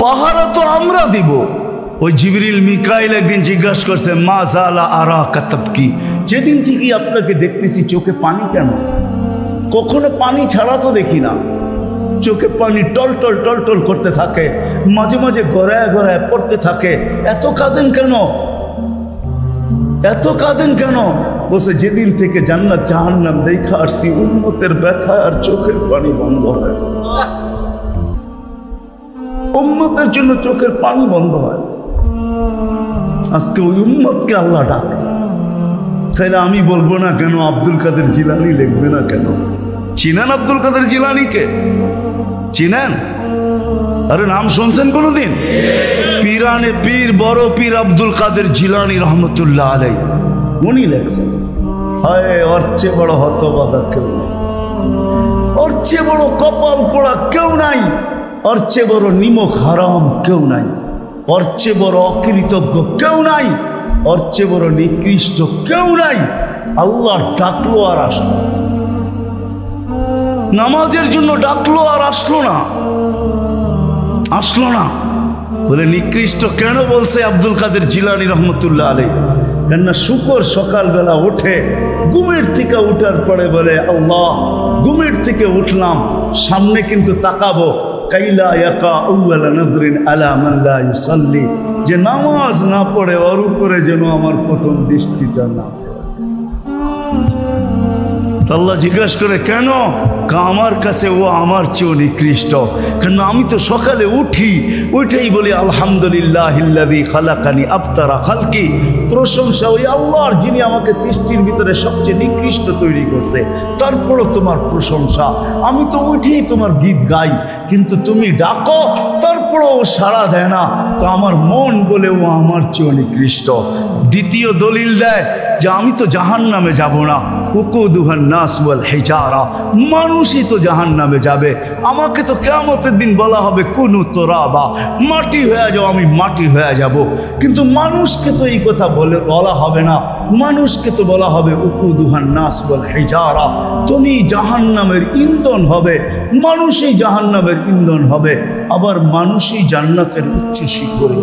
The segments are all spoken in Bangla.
পাহারা তো আমরা দিব। ওই জিবরিল মিকাইল একদিন জিজ্ঞাসা করছে, মা জালা আরা কাতাব কি, যেদিন থেকে আপনাকে দেখতেছি চোখে পানি কেন? কখনো পানি ছাড়া তো দেখি না। চোখে পানি টলটল টলটল করতে থাকে, মাঝে মাঝে গড়ায় গড়ায় পড়তে থাকে, এত কাঁদেন কেন? এত কাঁদেন কেন? বসে যেদিন থেকে জান্নাত জাহান্নাম দেখা আসছি, উম্মতের ব্যথা আর চোখের পানি বন্ধ হয়। উম্মতের জন্য চোখের পানি বন্ধ হয়। আজকে ওই উম্মতকে আল্লাহ ডাকে। তাইলে আমি বলবো না কেন আব্দুল কাদের জিলানী লিখবে না কেন? চিনেন আব্দুল কাদের জিলানীকে? চিনেন? আরে নাম শুনছেন কোনদিন? পীরানে পীর বড় পীর আব্দুল কাদের জিলানী রহমতুল্লাহ আলাই উনি লেখছেন, হায় ওর চেয়ে বড় হতভাগা কেউ নাই, ওর চেয়ে বড় কপাল পোড়া কেউ নাই, ওর চেয়ে বড় নিমক হারাম কেউ নাই, ওর চেয়ে বড় অকৃতজ্ঞ কেউ নাই, ওর চেয়ে বড় নিকৃষ্ট কেউ নাই। আল্লাহ ডাকলো আর আসলো, নামাজের জন্য ডাকলো আর আসলো না, আসলো না। বলে নিকৃষ্ট কেন বলছে আব্দুল কাদের জিলানী রহমতুল্লাহ আলাইহি? কেননা শুকর সকালবেলা উঠে ঘুমের থেকে উঠার পরে বলে, আল্লাহ ঘুমের থেকে উঠলাম, সামনে কিন্তু তাকাবো, কাইলা ইয়াকা আউয়ালা নজরিন আলা মান লা ইউসাল্লি, যে নামাজ না পড়ে ওর উপরে যেন আমার প্রথম দৃষ্টিটা না পড়ে। আল্লাহ জিজ্ঞাসা করে কেন? আমার কাছে ও আমার চেয়েও নিকৃষ্ট। কেন আমি তো সকালে উঠেই বলি আলহামদুলিল্লাহিল্লাযী খালাকানি আবতারা খালকি, প্রশংসা ওই আল্লাহর যিনি আমাকে সৃষ্টির ভিতরে সবচেয়ে নিকৃষ্ট তৈরি করছে, তারপরও তোমার প্রশংসা। আমি তো উঠেই তোমার গীত গাই, কিন্তু তুমি ডাকো তারপরও ও সাড়া দেয় না, তো আমার মন বলে ও আমার চেয়েও নিকৃষ্ট। দ্বিতীয় দলিল দেয় যে আমি তো জাহান্নামে যাব না, উকুদুহান নাস ওয়াল হিজারা, মানুষই তো জাহান্নামে যাবে। আমাকে তো কিয়ামতের দিন বলা হবে কুনু তুরাবা, মাটি হয়ে যাও, আমি মাটি হয়ে যাব। কিন্তু মানুষকে তো এই কথা বলা হবে না, মানুষকে তো বলা হবে উকুদুহান নাস ওয়াল হিজারা, তুমি জাহান্নামের ইন্ধন হবে, মানুষই জাহান্নামের ইন্ধন হবে, আবার মানুষই জান্নাতের উচ্চ শিখরে।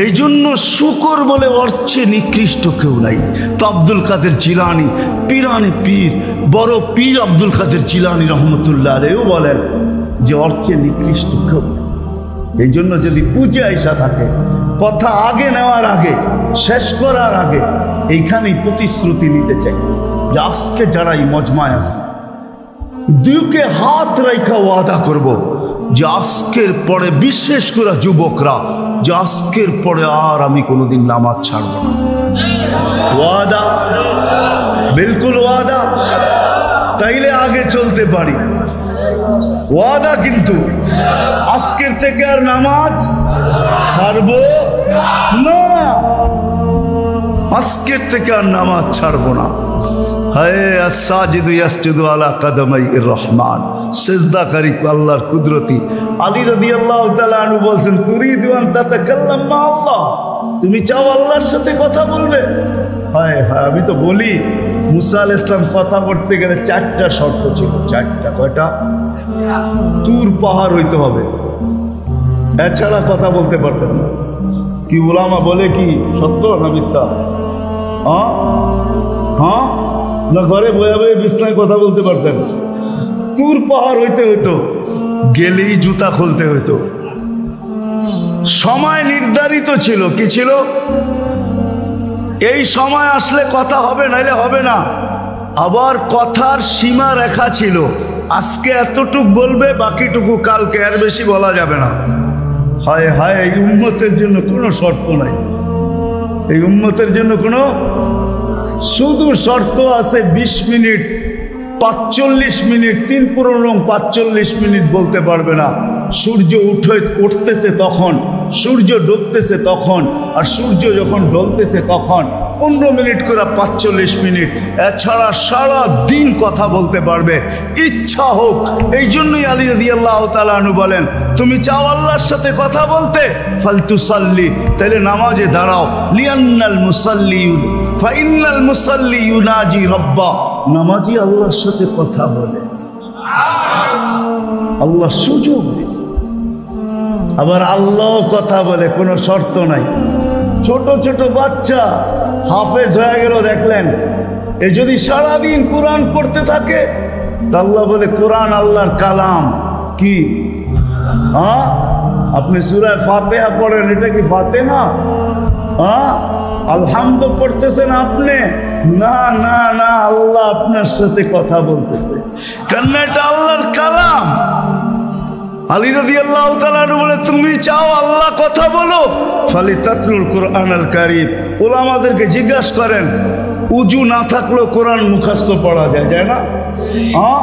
এই জন্য শুকর বলে ওর চেয়ে নিকৃষ্ট কেউ নাই। তো আব্দুল কাদের জিলানী পীরানে পীর বড় পীর আব্দুল কাদের জিলানী রহমতুল্লাহ আলাইহিও বলেন যে ওর চেয়ে নিকৃষ্ট কেউ নাই। এই জন্য যদি পূজা আইসা থাকে, কথা আগে নেওয়ার আগে, শেষ করার আগে এইখানেই প্রতিশ্রুতি নিতে চাই যে আজকে যারা এই মজমায় আছে, দুকে হাত রেখা ওয়াদা করব যে আজকের পরে, বিশেষ করে যুবকরা, যে আজকের পরে আর আমি কোনোদিন নামাজ ছাড়ব না। ওয়াদা, বিলকুল ওয়াদা, তাইলে আগে চলতে পারি। ওয়াদা কিন্তু আজকের থেকে আর নামাজ ছাড়ব না, আজকের থেকে আর নামাজ ছাড়ব না। হায় আস-সাজিদু ইয়াসজুদু আলা কাদামাইর রহমান, সিজদাকারী আল্লাহর কুদরতি। আলী রাদিয়াল্লাহু তাআলা আনহু বলেন, তুরিদু আন তাতাকাল্লাম মা আল্লাহ, তুমি চাও আল্লাহর সাথে কথা বলবে? হায় হায়, আমি তো বলি মুসা আলাইহিস সালাম কথা বলতে গেলে 4টা শর্ত ছিল। 4টা, কয়টা? তুর পাহাড় হইতে হবে, এছাড়া কথা বলতে পারতেন না। কি উলামা বলে কি সত্য না মিথ্যা? হ্যাঁ হ্যাঁ, না ঘরে বয়ে বয়ে বিছনায় কথা বলতে পারতেন? তুর পাহাড় হইতে হইতো, গেলেই জুতা খুলতে হইতো। সময় নির্ধারিত ছিল, কি ছিল? এই সময় আসলে কথা হবে, নাইলে হবে না। আবার কথার সীমা রেখা ছিল, আজকে এতটুক বলবে, বাকিটুকু কালকে, এর বেশি বলা যাবে না। হায় হায়, এই উম্মতের জন্য কোনো শর্ত নাই, এই উম্মতের জন্য কোনো, শুধু শর্ত আছে 20 মিনিট, 45 মিনিট, 3 পুরো 45 মিনিট বলতে পারবে না। সূর্য উঠতেছে তখন, সূর্য ডুবতেছে তখন, আর সূর্য যখন ডলতেছে তখন 15 মিনিট করে 45 মিনিট। এছাড়া সারা দিন কথা বলতে পারবে, ইচ্ছা হোক। এই জন্যই আলী রাদিয়াল্লাহু তাআলা আনহু বলেন, তুমি চাও আল্লাহর সাথে কথা বলতে, ফালতুসাল্লি, তাহলে নামাজে দাঁড়াও। লিআন্নাল মুসাল্লি ফাইন্নাল মুসাল্লি ইউনাজি রাব্বা, নামাজি আল্লাহর সাথে কথা বলে। আল্লাহ সুযোগ দিয়েছে। আবার আল্লাহ কথা বলে, কোনো শর্ত নাই। ছোট ছোট বাচ্চা হাফেজ হয়ে গেল, দেখলেন এ যদি সারাদিন কোরআন পড়তে থাকে, তা আল্লাহ বলে কোরআন আল্লাহর কালাম। কি হ্যাঁ, আপনি সূরা ফাতিহা পড়েন, এটা কি ফাতিহা? হ্যাঁ, আলহামদু পড়তেছেন আপনি, না না না, আল্লাহ আপনার সাথে কথা বলতেছে, কেন এটা আল্লাহর কালাম। আলী রাদিয়াল্লাহু তাআলা বলে, তুমি চাও আল্লাহ কথা বলো, ফালিতাতলুল কুরআনাল কারীম। উলামাদেরকে জিজ্ঞাসা করেন, উজু না থাকলেও কোরআন মুখস্থ পড়া যায়, যায় না? হ্যাঁ,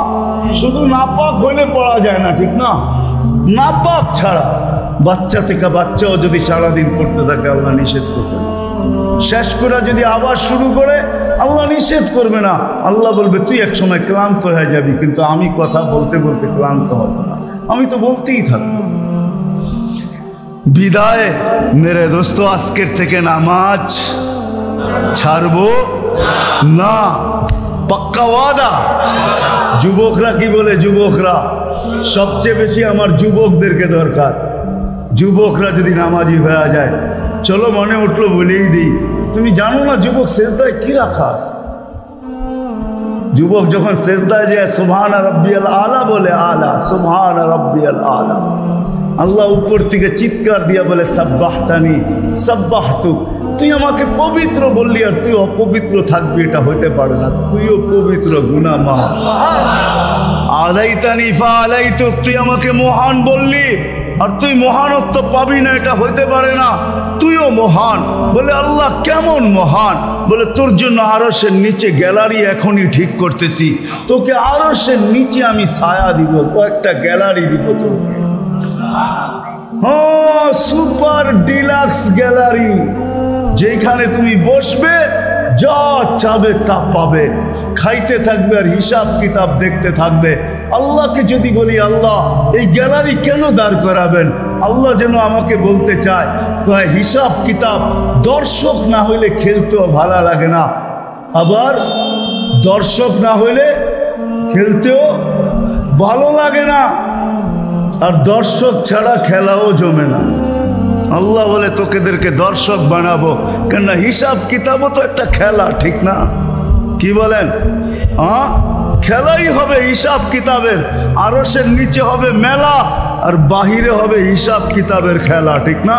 শুধু নাপাক হইলে পড়া যায় না, ঠিক না? নাপাক ছাড়া বাচ্চা থেকে বাচ্চাও যদি সারাদিন পড়তে থাকে আল্লাহ নিষেধ করবে না। শেষ করে যদি আবার শুরু করে আল্লাহ নিষেধ করবে না। আল্লাহ বলবে তুই এক সময় ক্লান্ত হয়ে যাবি, কিন্তু আমি কথা বলতে বলতে ক্লান্ত হব না, আমি তো বলতেই থাকবো। বিদায় মেরে দোস্ত, আজকের থেকে নামাজ ছাড়বো না, পাক্কা ওয়াদা। যুবকরা কি বলে? যুবকরা সবচেয়ে বেশি আমার যুবকদেরকে দরকার। যুবকরা যদি নামাজি হয়ে যায়, চলো মনে উঠলো বলেই দিই, তুমি জানো না যুবক সেজদায় কি রাখা আছে? যুবক যখন সেজদায় যায় সুবহান রাব্বিয়াল আলা বলে, আলা সুবহান রাব্বিয়াল আলা, আল্লাহ উপর থেকে চিৎকার দিয়া বলে সাব্বাহতানি সাব্বাহতু, তুই আমাকে পবিত্র বললি আর তুই অপবিত্র থাকবি, এটা হতে পারে না। তুইও পবিত্র, গুনাহ মাফ। আলাইতানি ফাআলাইতু, তুই আমাকে মহান বললি আর তুই মহানত্ব পাবি না, এটা হতে পারে না। তুইও মহান। বলে আল্লাহ কেমন মহান? বলে তোর জন্য আরশের নিচে গ্যালারি এখনই ঠিক করতেছি, তোকে আরশের নিচে আমি ছায়া দিব, তো একটা গ্যালারি দিব তোকে। হ্যাঁ, সুপার ডিলাক্স গ্যালারি, যেখানে তুমি বসবে যা চাবে তা পাবে, খাইতে থাকবে আর হিসাব কিতাব দেখতে থাকবে। আল্লাহকে যদি বলি আল্লাহ এই গ্যালারি কেন দাঁড় করাবেন, আল্লাহ যেন আমাকে বলতে চায় হিসাব কিতাব দর্শক না হইলে খেলতেও ভালো লাগে না, আবার দর্শক না হইলে খেলতেও ভালো লাগে না, আর দর্শক ছাড়া খেলাও জমে না। আল্লাহ বলে তোকেদেরকে দর্শক বানাবো, কেননা হিসাব কিতাবও তো একটা খেলা, ঠিক না? কি বলেন? হ্যাঁ, খেলাই হবে হিসাব কিতাবের। আরশের নিচে হবে মেলা আর বাহিরে হবে হিসাব কিতাবের খেলা, ঠিক না?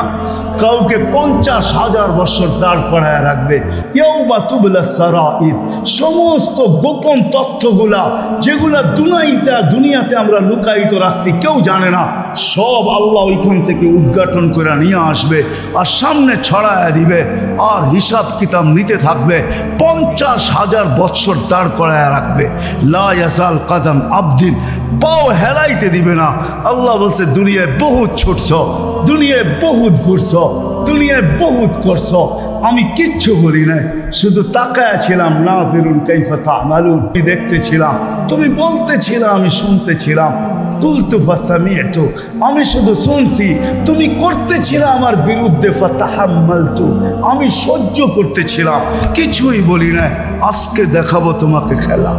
কাউকে 50,000 বছর দাঁড় করায় রাখবে। ইয়াউমা তুবলাস সারাইর, সমস্ত গোপন তথ্যগুলা যেগুলা দুনিয়াতে আমরা লুকায়িত রাখছি, কেউ জানে না, সব আল্লাহ ওইখান থেকে উদ্ঘাটন করে নিয়ে আসবে আর সামনে ছড়ায় দিবে, আর হিসাব কিতাব নিতে থাকবে। 50,000 বছর দাঁড় করায় রাখবে। লা ইয়াজাল কদম আবদিন, পাও হেলাইতে দিবে না। আল্লাহ বলছে দুনিয়ায় বহুত ছুটছ, দুনিয়ায় বহুত ঘুরছ, দুনিয়ায় বহুত করছ, আমি কিচ্ছু বলি নাই, শুধু তাকায়া ছিলাম। নাজিরুন কাইফা তা'মালুন, আমি দেখতেছিলাম, তুমি বলতেছিলাম, আমি শুনতেছিলাম। কুলতু ফাসামি'তু, আমি শুধু শুনছি, তুমি করতেছিলাম আমার বিরুদ্ধে। ফাতাহাম্মালতু, আমি সহ্য করতেছিলাম, কিছুই বলি নাই। আজকে দেখাবো তোমাকে খেলা।